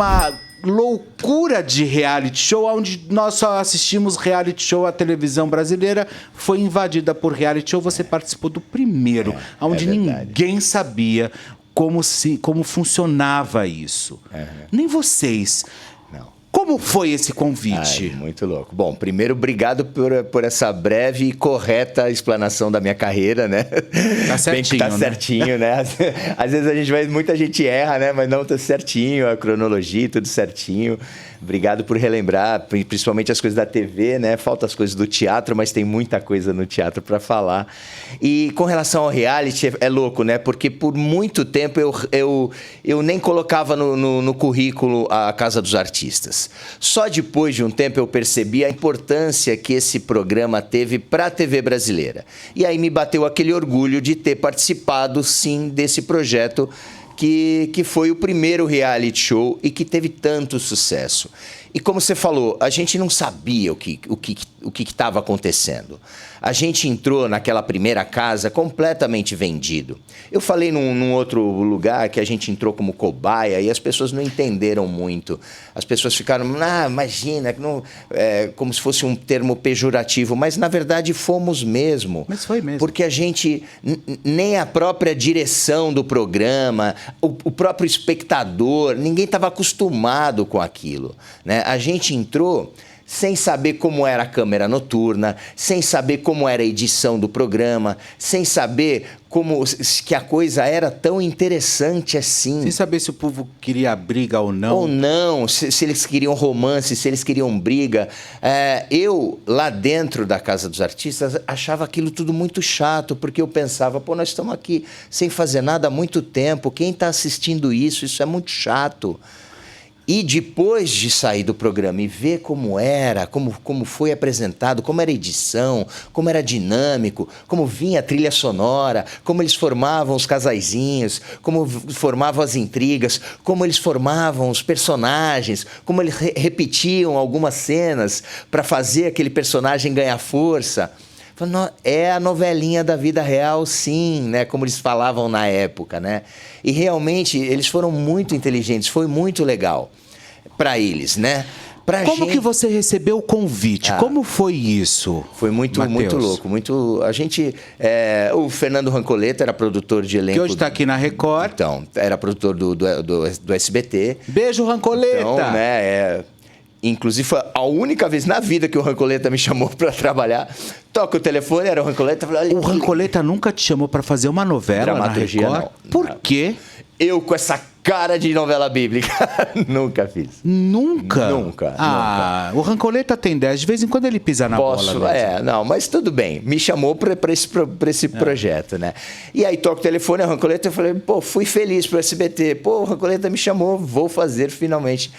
uma loucura de reality show, onde nós só assistimos reality show. A televisão brasileira foi invadida por reality show. Você participou do primeiro, onde ninguém sabia como funcionava isso. Nem vocês. Como foi esse convite? Ai, muito louco. Bom, primeiro, obrigado por essa breve e correta explanação da minha carreira, né? Tá certinho, tá certinho, né? Às vezes muita gente erra, né? Mas não, tá certinho, a cronologia, tudo certinho. Obrigado por relembrar, principalmente as coisas da TV, né? Faltam as coisas do teatro, mas tem muita coisa no teatro para falar. E com relação ao reality, é louco, né? Porque por muito tempo eu nem colocava no currículo a Casa dos Artistas. Só depois de um tempo eu percebi a importância que esse programa teve para a TV brasileira. E aí me bateu aquele orgulho de ter participado, sim, desse projeto que foi o primeiro reality show e que teve tanto sucesso. E como você falou, a gente não sabia o que estava acontecendo. A gente entrou naquela primeira casa completamente vendido. Eu falei num outro lugar que a gente entrou como cobaia e as pessoas não entenderam muito. As pessoas ficaram, imagina, como se fosse um termo pejorativo, mas na verdade fomos mesmo. Mas foi mesmo. Porque a gente, nem a própria direção do programa, o próprio espectador, ninguém estava acostumado com aquilo, né? A gente entrou sem saber como era a câmera noturna, sem saber como era a edição do programa, sem saber que a coisa era tão interessante assim. Sem saber se o povo queria briga ou não. Ou não, se eles queriam romance, se eles queriam briga. Eu, lá dentro da Casa dos Artistas, achava aquilo tudo muito chato, porque eu pensava, nós estamos aqui sem fazer nada há muito tempo, quem está assistindo isso é muito chato. E depois de sair do programa e ver como era, como foi apresentado, como era a edição, como era dinâmico, como vinha a trilha sonora, como eles formavam os casaizinhos, como formavam as intrigas, como eles formavam os personagens, como eles repetiam algumas cenas para fazer aquele personagem ganhar força. É a novelinha da vida real, sim, né? Como eles falavam na época, né? E realmente eles foram muito inteligentes, foi muito legal para eles, né? Como que você recebeu o convite? Como foi isso? Foi muito louco. A gente, o Fernando Rancoleta era produtor de elenco. Que hoje está aqui na Record. Então, era produtor do SBT. Beijo, Rancoleta! Então, né? Inclusive, foi a única vez na vida que o Rancoleta me chamou para trabalhar. Toca o telefone, era o Rancoleta. O Rancoleta nunca te chamou para fazer uma novela na Record? Não. Por quê? Eu, com essa cara de novela bíblica, nunca fiz. Nunca? Nunca. O Rancoleta tem 10. De vez em quando ele pisa na bola mesmo. Não, mas tudo bem. Me chamou para esse projeto, né? E aí toca o telefone, o Rancoleta, eu falei, fui feliz pro SBT. O Rancoleta me chamou, vou fazer finalmente.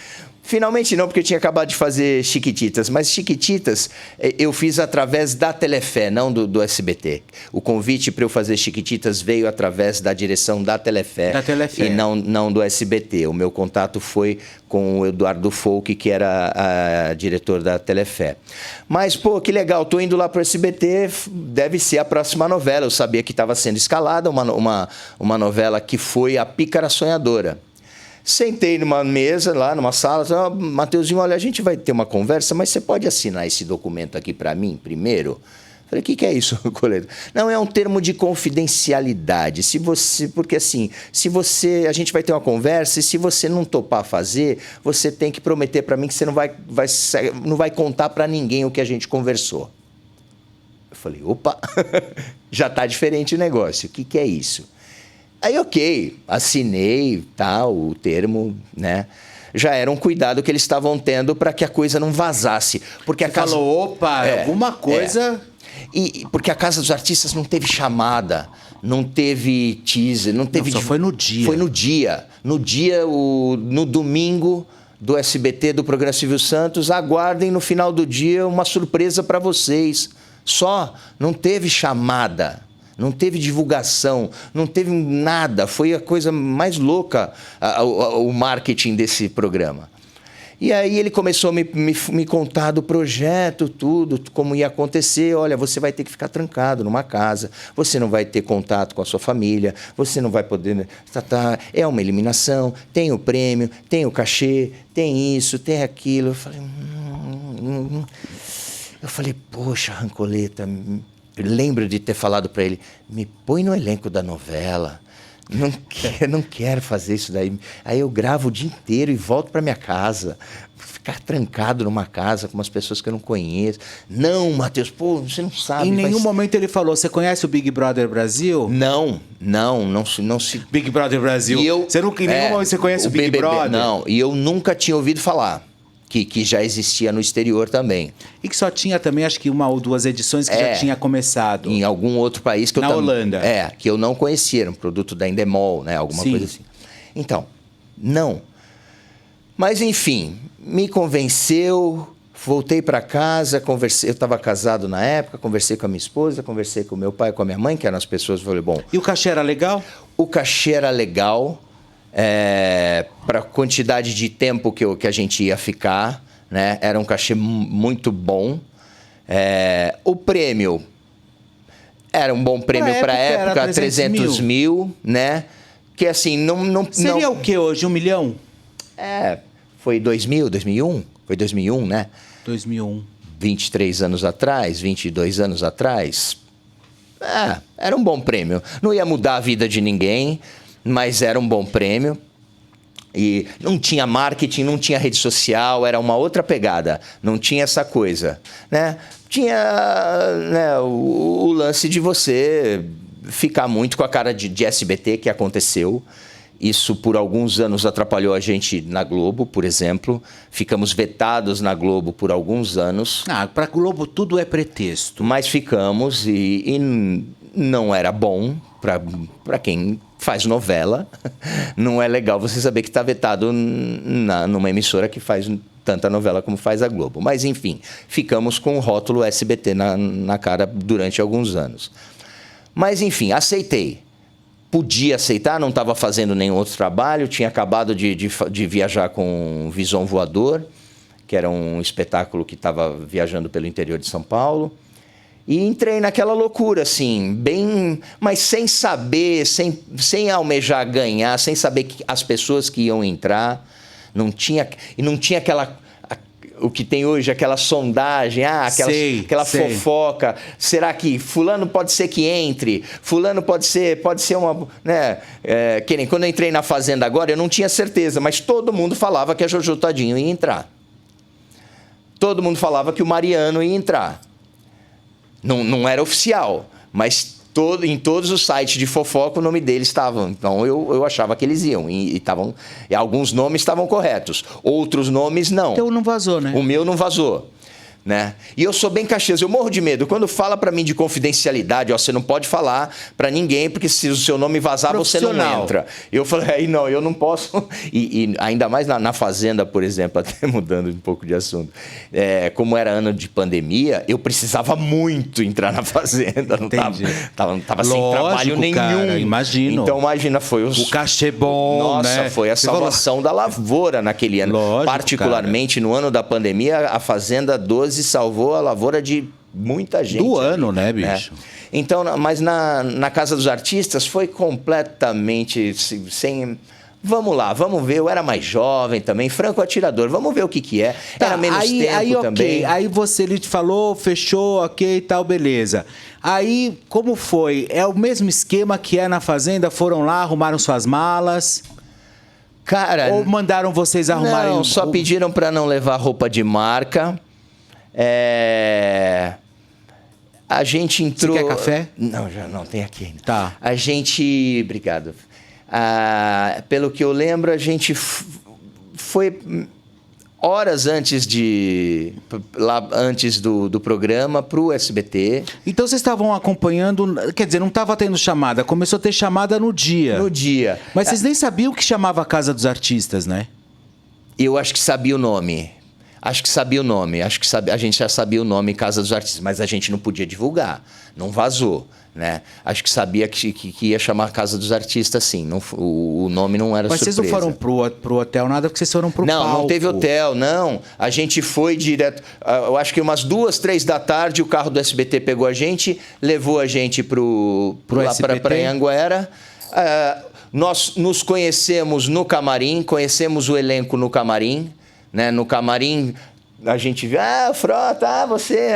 Finalmente não, porque eu tinha acabado de fazer Chiquititas. Mas Chiquititas eu fiz através da Telefé, não do SBT. O convite para eu fazer Chiquititas veio através da direção da Telefé. E não do SBT. O meu contato foi com o Eduardo Folk, que era diretor da Telefé. Mas, que legal, tô indo lá para o SBT, deve ser a próxima novela. Eu sabia que estava sendo escalada uma novela que foi A Pícara Sonhadora. Sentei numa mesa, lá numa sala, Mateuzinho, olha, a gente vai ter uma conversa, mas você pode assinar esse documento aqui para mim primeiro? Falei, o que é isso, Coleta? Não, é um termo de confidencialidade. Porque assim, a gente vai ter uma conversa e se você não topar fazer, você tem que prometer para mim que você não vai contar para ninguém o que a gente conversou. Eu falei, opa, já está diferente o negócio. O que é isso? Aí, ok, assinei o termo, né? Já era um cuidado que eles estavam tendo para que a coisa não vazasse. Porque falou, opa, alguma coisa... Porque a Casa dos Artistas não teve chamada, não teve teaser, não teve... Só foi no dia. Foi no dia. No domingo do SBT, do programa Silvio Santos, aguardem no final do dia uma surpresa para vocês. Só, não teve chamada. Não teve divulgação, não teve nada. Foi a coisa mais louca, o marketing desse programa. E aí ele começou a me contar do projeto, tudo, como ia acontecer. Olha, você vai ter que ficar trancado numa casa, você não vai ter contato com a sua família, você não vai poder... é uma eliminação, tem o prêmio, tem o cachê, tem isso, tem aquilo. Eu falei, poxa, Rancoleta, eu lembro de ter falado para ele, me põe no elenco da novela. Não quero fazer isso daí. Aí eu gravo o dia inteiro e volto para minha casa. Ficar trancado numa casa com umas pessoas que eu não conheço. Não, Matheus, pô, você não sabe. Em nenhum momento ele falou, você conhece o Big Brother Brasil? Não se... Big Brother Brasil. Você nunca, em nenhum momento você conhece o Big BBB, Brother? Não, e eu nunca tinha ouvido falar. Que já existia no exterior também. E que só tinha também, acho que 1 ou 2 edições que já tinha começado. Em algum outro país que eu Na Holanda. que eu não conhecia, era um produto da Endemol, né? Alguma coisa assim. Então, não. Mas, enfim, me convenceu, voltei para casa, conversei, eu estava casado na época, conversei com a minha esposa, conversei com o meu pai, com a minha mãe, que eram as pessoas, falei, bom... E o cachê era legal? O cachê era legal... para a quantidade de tempo que a gente ia ficar, né? Era um cachê muito bom. O prêmio era um bom prêmio para a época, 300 mil, né? Que assim, não... Seria o que hoje? 1 milhão? Foi 2000, 2001? Foi 2001, né? 2001. 23 anos atrás, 22 anos atrás. Era um bom prêmio. Não ia mudar a vida de ninguém, mas era um bom prêmio. E não tinha marketing, não tinha rede social, era uma outra pegada. Não tinha essa coisa, né? Tinha, né, o lance de você ficar muito com a cara de SBT, que aconteceu. Isso, por alguns anos, atrapalhou a gente na Globo, por exemplo. Ficamos vetados na Globo por alguns anos. Para Globo tudo é pretexto. Mas ficamos e não era bom para quem faz novela. Não é legal você saber que está vetado numa emissora que faz tanta novela como faz a Globo. Mas, enfim, ficamos com o rótulo SBT na cara durante alguns anos. Mas, enfim, aceitei. Podia aceitar, não estava fazendo nenhum outro trabalho, tinha acabado de viajar com Visão Voador, que era um espetáculo que estava viajando pelo interior de São Paulo. E entrei naquela loucura, assim, mas sem saber, sem almejar ganhar, sem saber as pessoas que iam entrar. Não tinha aquela... O que tem hoje, aquela sondagem, aquela fofoca. Será que fulano pode ser que entre? Fulano pode ser uma... Né? Que nem quando eu entrei na Fazenda agora, eu não tinha certeza, mas todo mundo falava que a Jojo Todinho ia entrar. Todo mundo falava que o Mariano ia entrar. Não era oficial, mas em todos os sites de fofoca o nome deles estava. Então eu achava que eles iam. E alguns nomes estavam corretos, outros nomes não. O teu não vazou, né? O meu não vazou. Né? E eu sou bem caxias, eu morro de medo. Quando fala para mim de confidencialidade, você não pode falar para ninguém, porque se o seu nome vazar, você não entra. Eu falei, não, eu não posso. E ainda mais na Fazenda, por exemplo, até mudando um pouco de assunto. Como era ano de pandemia, eu precisava muito entrar na Fazenda. Não tava sem trabalho nenhum. Cara, imagino. Então, imagina, foi o cachê bom. Nossa, né? foi a salvação da lavoura naquele ano. Lógico, particularmente no ano da pandemia, a Fazenda 12 salvou a lavoura de muita gente. Do ano, né, bicho? Então, mas na Casa dos Artistas foi completamente sem... Vamos lá, vamos ver. Eu era mais jovem também, franco atirador. Vamos ver o que é. Era menos tempo também. Aí ele te falou, fechou, ok, tal, beleza. Aí, como foi? É o mesmo esquema que é na Fazenda? Foram lá, arrumaram suas malas... Cara... Ou mandaram vocês arrumarem... Não, só pediram para não levar roupa de marca... A gente entrou... Você quer café? Não, já não, tem aqui ainda. Tá. A gente... Obrigado. Pelo que eu lembro, a gente foi horas antes do programa para o SBT. Então vocês estavam acompanhando... Quer dizer, não estava tendo chamada. Começou a ter chamada no dia. No dia. Mas vocês nem sabiam o que chamava a Casa dos Artistas, né? Eu acho que sabia o nome. Acho que sabia o nome, a gente já sabia o nome Casa dos Artistas, mas a gente não podia divulgar, não vazou, né? Acho que sabia que ia chamar Casa dos Artistas, sim. Não, o nome não era surpresa. Mas vocês não foram pro hotel, nada, porque vocês foram pro palco. Não teve hotel, não. A gente foi direto. Eu acho que umas 2, 3 da tarde o carro do SBT pegou a gente, levou a gente para Anhanguera. Nós nos conhecemos no camarim, conhecemos o elenco no camarim. Né? No camarim, a gente viu, Frota, você,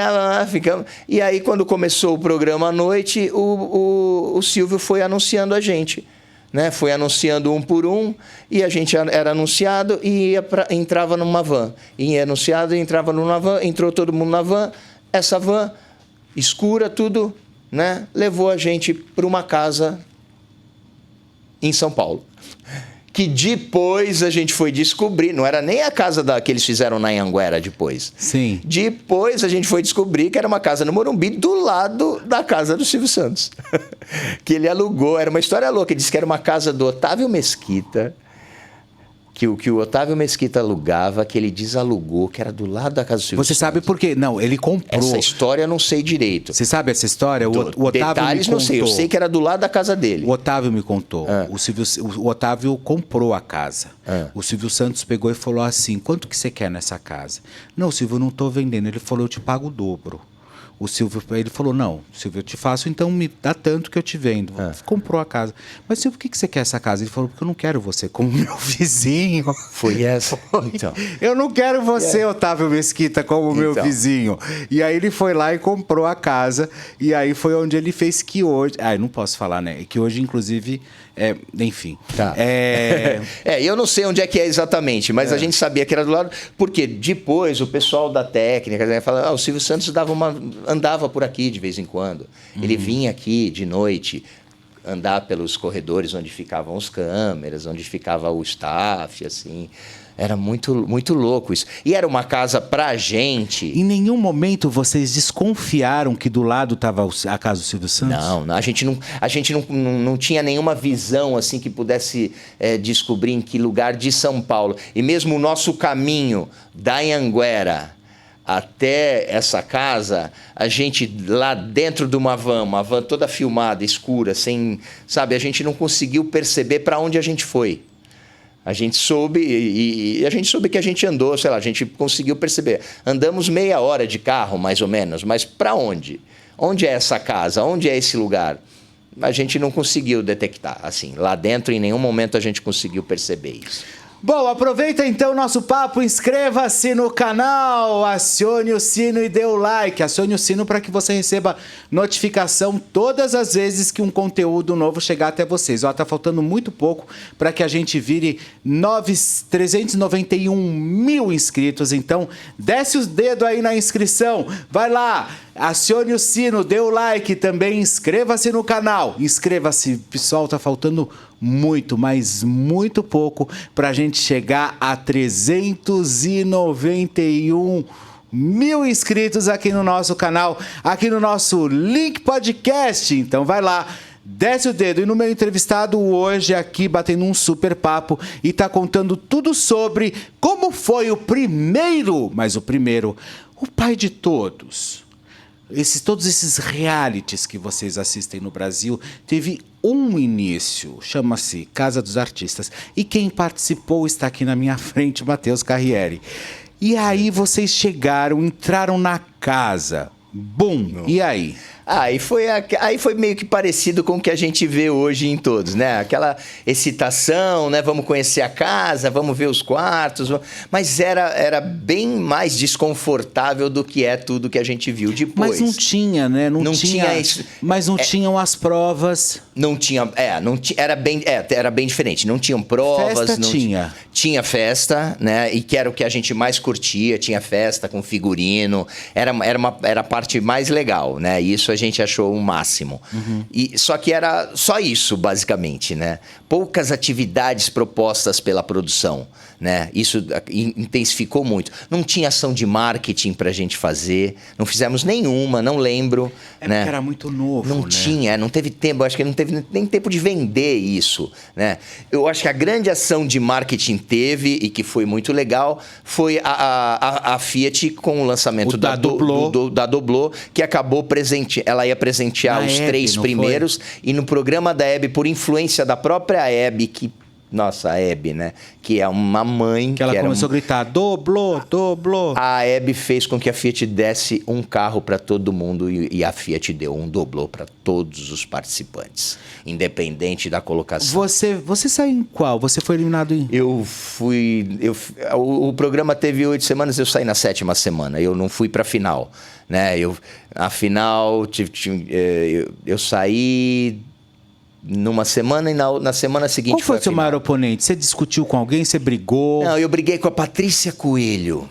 ficamos. E aí, quando começou o programa à noite, o Silvio foi anunciando a gente. Né? Foi anunciando um por um, e a gente era anunciado e entrava numa van. Ia anunciado e entrava numa van, entrou todo mundo na van. Essa van, escura, tudo, né? Levou a gente para uma casa em São Paulo. Que depois a gente foi descobrir, não era nem a casa que eles fizeram na Anhanguera depois. Sim. Depois a gente foi descobrir que era uma casa no Morumbi do lado da casa do Silvio Santos. Que ele alugou, era uma história louca. Ele disse que era uma casa do Otávio Mesquita, que o Otávio Mesquita alugava, que ele desalugou, que era do lado da casa do Silvio Santos. Você sabe por quê? Não, ele comprou. Essa história eu não sei direito. Você sabe essa história? O Otávio Detalhes me contou. não sei, eu sei que era do lado da casa dele. O Otávio me contou. O Otávio comprou a casa. O Silvio Santos pegou e falou assim, quanto que você quer nessa casa? Não, Silvio, eu não estou vendendo. Ele falou, eu te pago o dobro. O Silvio, ele falou, não, Silvio, eu te faço, então me dá tanto que eu te vendo. Comprou a casa. Mas, Silvio, por que você quer essa casa? Ele falou, porque eu não quero você como meu vizinho. Foi essa? Então. Eu não quero você, Otávio Mesquita, como meu vizinho. E aí ele foi lá e comprou a casa. E aí foi onde ele fez que hoje... eu não posso falar, né? Que hoje, inclusive... enfim. Tá. Eu não sei onde é que é exatamente, mas a gente sabia que era do lado, porque depois o pessoal da técnica, né, fala, o Silvio Santos andava por aqui de vez em quando. Ele vinha aqui de noite andar pelos corredores onde ficavam as câmeras, onde ficava o staff, assim. Era muito, muito louco isso. E era uma casa pra gente... Em nenhum momento vocês desconfiaram que do lado estava a casa do Silvio Santos? Não, a gente não tinha nenhuma visão assim que pudesse descobrir em que lugar de São Paulo. E mesmo o nosso caminho da Anhanguera até essa casa, a gente lá dentro de uma van toda filmada, escura, sem... Sabe, a gente não conseguiu perceber para onde a gente foi. A gente soube, e a gente soube que a gente andou, sei lá, a gente conseguiu perceber. Andamos meia hora de carro, mais ou menos, mas para onde? Onde é essa casa? Onde é esse lugar? A gente não conseguiu detectar, assim. Lá dentro, em nenhum momento, a gente conseguiu perceber isso. Bom, aproveita então o nosso papo, inscreva-se no canal, acione o sino e dê o like. Acione o sino para que você receba notificação todas as vezes que um conteúdo novo chegar até vocês. Tá faltando muito pouco para que a gente vire 391 mil inscritos. Então, desce os dedos aí na inscrição. Vai lá, acione o sino, dê o like também, inscreva-se no canal. Inscreva-se, pessoal, tá faltando muito, mas muito pouco para a gente chegar a 391 mil inscritos aqui no nosso canal, aqui no nosso Link Podcast. Então vai lá, desce o dedo. E no meu entrevistado hoje aqui, batendo um super papo e tá contando tudo sobre como foi o primeiro, o pai de todos. Todos esses realities que vocês assistem no Brasil, teve um início, chama-se Casa dos Artistas. E quem participou está aqui na minha frente, Matheus Carriere. E aí vocês chegaram, entraram na casa. Bum! E aí? Aí foi meio que parecido com o que a gente vê hoje em todos, né? Aquela excitação, né? Vamos conhecer a casa, vamos ver os quartos. Mas era bem mais desconfortável do que é tudo que a gente viu depois. Mas não tinha, né? Não tinha isso. Mas não tinham as provas. Não tinha, era bem diferente. Não tinham provas. Festa tinha. Tinha festa, né? E que era o que a gente mais curtia. Tinha festa com figurino. Era a parte mais legal, né? Isso a gente achou o máximo. Só que era só isso, basicamente, né? Poucas atividades propostas pela produção, né? Isso intensificou muito. Não tinha ação de marketing pra gente fazer, não fizemos nenhuma, não lembro. Né? Porque era muito novo, Não né? tinha, não teve tempo, acho que não teve nem tempo de vender isso, né? Eu acho que a grande ação de marketing teve, e que foi muito legal, foi a Fiat com o lançamento da Doblô, que acabou ela ia presentear os Hebe, 3 primeiros, e no programa da Hebe, por influência da própria Hebe, que... Nossa, a Hebe, né? Que é uma mãe... Que ela começou a gritar, Doblô. A Hebe fez com que a Fiat desse um carro para todo mundo e a Fiat deu um Doblô para todos os participantes, independente da colocação. Você saiu em qual? Você foi eliminado em... O programa teve 8 semanas, eu saí na 7ª semana. Eu não fui para a final, né? A final, eu saí... numa semana e na semana seguinte... Qual foi o seu maior oponente? Você discutiu com alguém? Você brigou? Não, eu briguei com a Patrícia Coelho.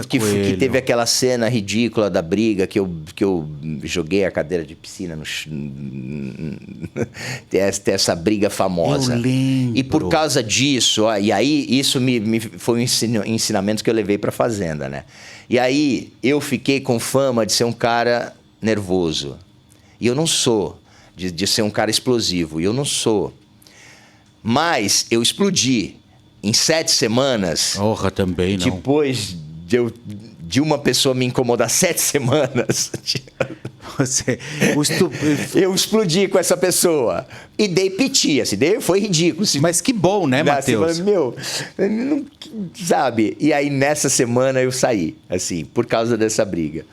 Que teve aquela cena ridícula da briga que eu joguei a cadeira de piscina no... Tem essa briga famosa. Eu lembro. E por causa disso, e aí isso foi um ensinamento que eu levei para a Fazenda, né? E aí eu fiquei com fama de ser um cara nervoso. E eu não sou. De ser um cara explosivo. E eu não sou. Mas eu explodi em 7 semanas. Porra, também não. Depois de uma pessoa me incomodar 7 semanas. Eu explodi com essa pessoa. E dei piti, assim, foi ridículo. Mas que bom, né, Matheus? Meu, não, sabe? E aí nessa semana eu saí, assim, por causa dessa briga.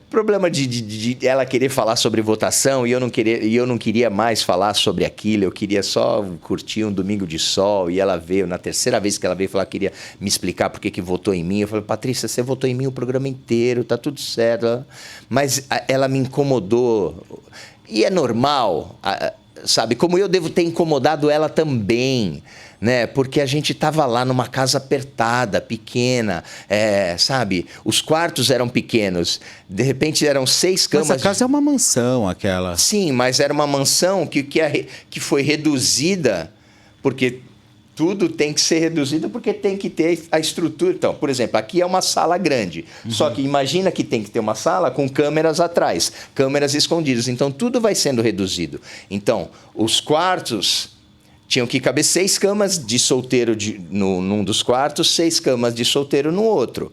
Problema de ela querer falar sobre votação e eu não queria mais falar sobre aquilo, eu queria só curtir um domingo de sol, e ela veio, na 3ª vez que ela veio falar, queria me explicar por que votou em mim. Eu falei, Patrícia, você votou em mim o programa inteiro, tá tudo certo. Mas ela me incomodou, e é normal, sabe? Como eu devo ter incomodado ela também, né? Porque a gente estava lá numa casa apertada, pequena, sabe? Os quartos eram pequenos, de repente eram 6 camas. Mas a casa é uma mansão, aquela. Sim, mas era uma mansão que foi reduzida, porque tudo tem que ser reduzido, porque tem que ter a estrutura. Então, por exemplo, aqui é uma sala grande, só que imagina que tem que ter uma sala com câmeras atrás, câmeras escondidas, então tudo vai sendo reduzido. Então, os quartos... tinham que caber 6 camas de solteiro num dos quartos, 6 camas de solteiro no outro,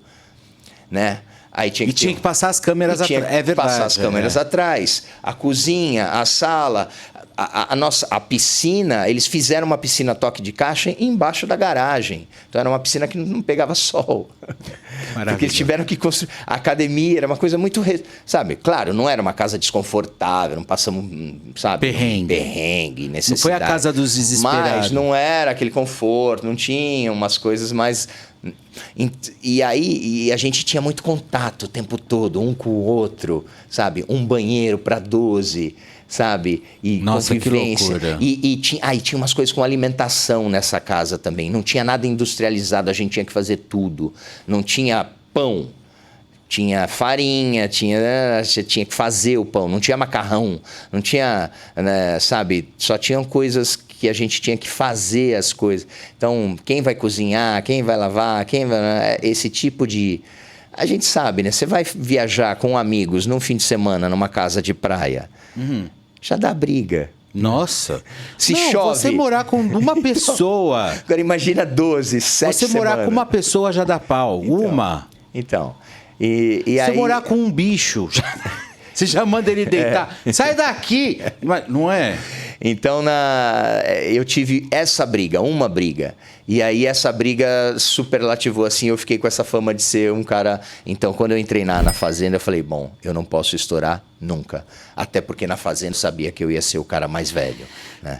né? Aí tinha que passar as câmeras atrás. É verdade. Passar as câmeras atrás. A cozinha, a sala, a piscina, eles fizeram uma piscina toque de caixa embaixo da garagem. Então era uma piscina que não pegava sol. Porque eles tiveram que construir. A academia era uma coisa muito... Sabe? Claro, não era uma casa desconfortável, não passamos, sabe? Perrengue, necessidade. Não foi a casa dos desesperados. Mas não era aquele conforto, não tinha umas coisas mais... E aí a gente tinha muito contato o tempo todo, um com o outro, sabe? Um banheiro para 12, sabe? E nossa, convivência. Que loucura. E tinha umas coisas com alimentação nessa casa também. Não tinha nada industrializado, a gente tinha que fazer tudo. Não tinha pão, tinha farinha, você tinha que fazer o pão. Não tinha macarrão, não tinha, né, sabe? Só tinham coisas que a gente tinha que fazer as coisas. Então, quem vai cozinhar, quem vai lavar, esse tipo de... A gente sabe, né? Você vai viajar com amigos num fim de semana numa casa de praia, já dá briga. Nossa. Se chove... Você morar com uma pessoa... Agora imagina 12, 7 Você morar semanas. com uma pessoa já dá pau. Então... Você aí... morar com um bicho... Você já manda ele deitar. Sai daqui! Não é? Então, eu tive essa briga, uma briga. E aí, essa briga superlativou, assim, eu fiquei com essa fama de ser um cara... Então, quando eu entrei na Fazenda, eu falei, bom, eu não posso estourar nunca. Até porque na Fazenda eu sabia que eu ia ser o cara mais velho, né?